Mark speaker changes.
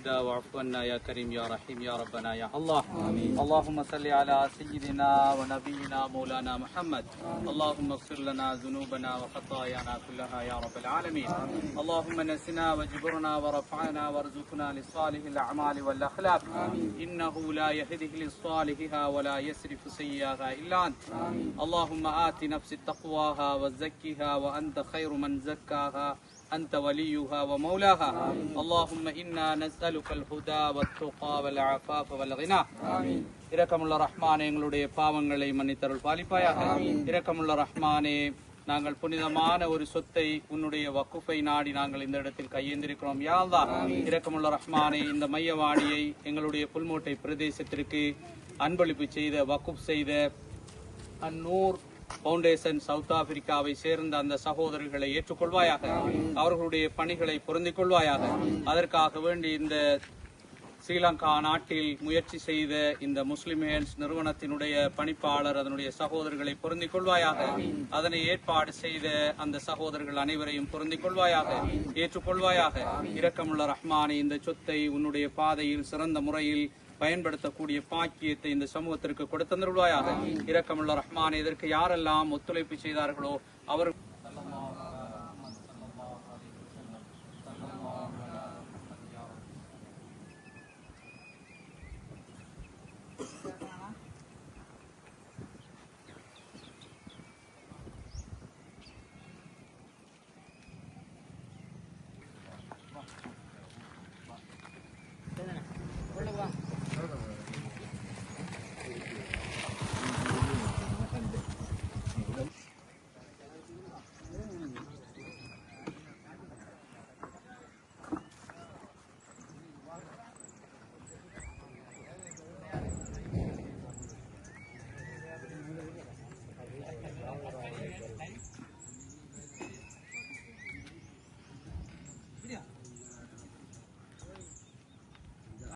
Speaker 1: واعف عنا يا كريم يا رحيم يا ربنا يا الله. اللهم صل على سيدنا ونبينا مولانا محمد. اللهم اغفر لنا ذنوبنا وخطايانا كلها يا رب العالمين. اللهم نسنا وجبرنا ورفعنا وارزقنا لصالح الأعمال والأخلاق. إنه لا يهده للصالحها ولا يسرف سيئها إلا أنت. اللهم آت نفس تقواها وزكها وأنت خير من زكاها أنت وليها ومولاها. اللهم إنا نسألك الهدى والتقى والعفاف والغنى. இரக்கமுள்ள ரஹ்மானே, எங்களுடைய பாவங்களை மன்னித்தருள் பாலிப்பாயாக. இரக்கமுள்ள ரஹ்மானே, நாங்கள் புனிதமான ஒரு சொத்தை உன்னுடைய வக்குஃபை நாடி நாங்கள் இந்த இடத்தில் கையேந்திருக்கிறோம். யா அல்லாஹ், இரக்கமுள்ள ரஹ்மானே, இந்த மையவாடியை எங்களுடைய புல்மோட்டை பிரதேசத்திற்கு அன்பளிப்பு செய்த வக்குப் செய்த அந்நூர் பவுண்டேஷன் சவுத் ஆப்பிரிக்காவை சேர்ந்த அந்த சகோதரர்களை ஏற்றுக்கொள்வாயாக. அவர்களுடைய பணிகளை பொருந்திக் கொள்வாயாக. அதற்காக வேண்டி இந்த ஸ்ரீலங்கா நாட்டில் முயற்சி செய்த இந்த முஸ்லிம் ஹேண்ட்ஸ் நிறுவனத்தினுடைய பணிப்பாளர் அதனுடைய சகோதரர்களை பொருந்திக் கொள்வாயாக. அதனை ஏற்பாடு செய்த அந்த சகோதரர்கள் அனைவரையும் பொருந்திக் கொள்வாயாக, ஏற்றுக்கொள்வாயாக. இரக்கமுள்ள ரஹ்மானே, இந்த சொத்தை உன்னுடைய பாதையில் சிறந்த முறையில் பயன்படுத்தக்கூடிய பாக்கியத்தை இந்த சமூகத்திற்கு கொடுத்தருள்வாயாக. இரக்கமுள்ள ரஹ்மானே, இதற்கு யாரெல்லாம் ஒத்துழைப்பு செய்தார்களோ அவர்